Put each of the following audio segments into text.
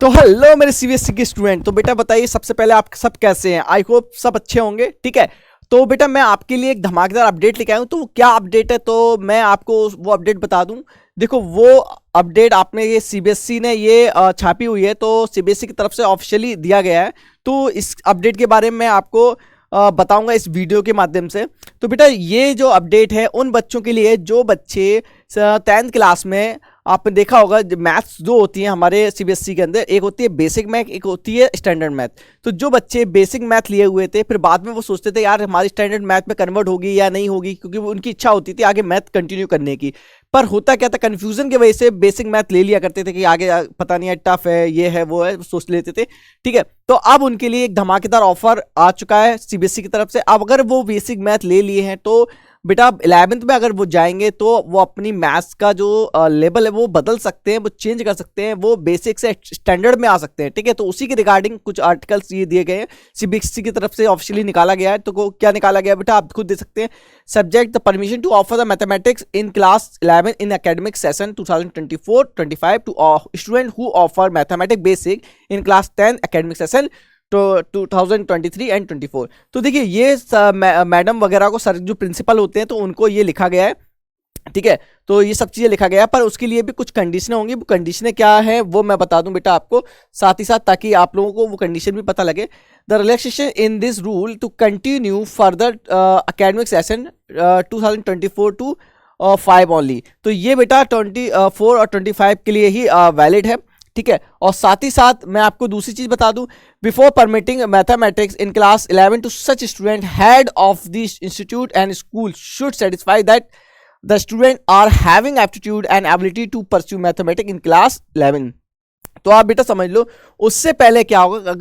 तो हेलो मेरे सीबीएसई के स्टूडेंट। तो बेटा बताइए सबसे पहले आप सब कैसे हैं। आई होप सब अच्छे होंगे। ठीक है, तो बेटा मैं आपके लिए एक धमाकेदार अपडेट लेके आया हूँ। तो क्या अपडेट है तो मैं आपको वो अपडेट बता दूं। देखो वो अपडेट आपने ये सीबीएसई ने ये छापी हुई है, तो सीबीएसई की तरफ से ऑफिशियली दिया गया है। तो इस अपडेट के बारे में मैं आपको बताऊंगा इस वीडियो के माध्यम से। तो बेटा ये जो अपडेट है उन बच्चों के लिए जो बच्चे 10th क्लास में, आपने देखा होगा मैथ्स दो होती हैं हमारे सीबीएसई के अंदर, एक होती है बेसिक मैथ, एक होती है स्टैंडर्ड मैथ। तो जो बच्चे बेसिक मैथ लिए हुए थे, फिर बाद में वो सोचते थे यार हमारी स्टैंडर्ड मैथ में कन्वर्ट होगी या नहीं होगी, क्योंकि उनकी इच्छा होती थी आगे मैथ कंटिन्यू करने की। पर होता क्या था, कंफ्यूजन की वजह से बेसिक मैथ ले लिया करते थे कि आगे पता नहीं है, टफ है, ये है वो है, सोच लेते थे। ठीक है, तो अब उनके लिए एक धमाकेदार ऑफर आ चुका है सीबीएसई की तरफ से। अब अगर वो बेसिक मैथ ले लिए हैं तो बेटा 11th में अगर वो जाएंगे तो वो अपनी मैथ्स का जो लेवल है वो बदल सकते हैं, वो चेंज कर सकते हैं, वो बेसिक से स्टैंडर्ड में आ सकते हैं। ठीक है, तो उसी के रिगार्डिंग कुछ आर्टिकल्स ये दिए गए हैं, सीबीएसई की तरफ से ऑफिशियली निकाला गया है। तो क्या निकाला गया बेटा आप खुद दे सकते हैं। Subject the permission to offer the mathematics in class 11 in academic session 2024-25 to student who offer mathematics basic in class 10 academic session तो 2023 एंड 24। तो देखिए ये मैडम वगैरह को, सर जो प्रिंसिपल होते हैं, तो उनको ये लिखा गया है। ठीक है, तो ये सब चीजें लिखा गया है, पर उसके लिए भी कुछ कंडीशनें होंगी। वो कंडीशनें क्या है वो मैं बता दूं बेटा आपको साथ ही साथ, ताकि आप लोगों को वो कंडीशन भी पता लगे। The relaxation in this rule to continue further academic session 2024 to 5 only. तो ये बेटा 24 और 25 के लिए ही वैलिड है। ठीक है, और साथ ही साथ मैं आपको दूसरी चीज बता दूं, before permitting mathematics in class 11 to such student, head of the institute and school should satisfy that the student are having aptitude and ability to pursue mathematics in class 11। तो आप बेटा समझ लो, उससे पहले क्या होगा,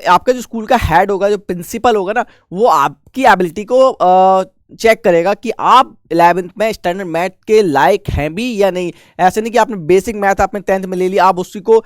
आपका जो स्कूल का हेड होगा, जो प्रिंसिपल होगा ना, वो आपकी एबिलिटी को चेक करेगा कि आप 11th में स्टैंडर्ड मैथ के लायक हैं भी या नहीं। ऐसे नहीं कि आपने बेसिक मैथ आपने 10th में ले लिया, आप उसी को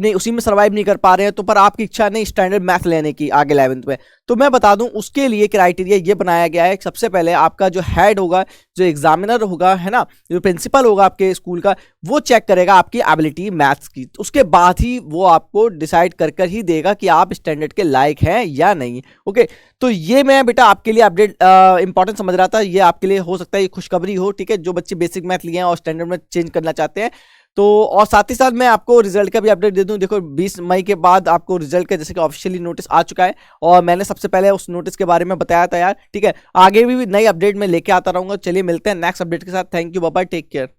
उसी में सर्वाइव नहीं कर पा रहे हैं, तो पर आपकी इच्छा नहीं स्टैंडर्ड मैथ लेने की आगे 11th में। तो मैं बता दूं उसके लिए क्राइटेरिया ये बनाया गया है। सबसे पहले आपका जो हेड होगा, जो एग्जामिनर होगा, है ना, जो प्रिंसिपल होगा आपके स्कूल का, वो चेक करेगा आपकी एबिलिटी मैथ्स की। उसके बाद ही वो आपको डिसाइड कर ही देगा कि आप स्टैंडर्ड के लायक हैं या नहीं। ओके, तो ये मैं बेटा आपके लिए अपडेट इंपॉर्टेंट समझ रहा था। ये आपके लिए हो सकता है ये खुशखबरी हो। ठीक है, जो बच्चे बेसिक मैथ लिए हैं और स्टैंडर्ड में चेंज करना चाहते हैं। तो और साथ ही साथ मैं आपको रिजल्ट का भी अपडेट दे दूं। देखो 20 मई के बाद आपको रिजल्ट का जैसे कि ऑफिशियली नोटिस आ चुका है, और मैंने सबसे पहले उस नोटिस के बारे में बताया था यार। ठीक है, आगे भी नई अपडेट में लेके आता रहूंगा। चलिए मिलते हैं नेक्स्ट अपडेट के साथ। Thank you, bye bye, take care.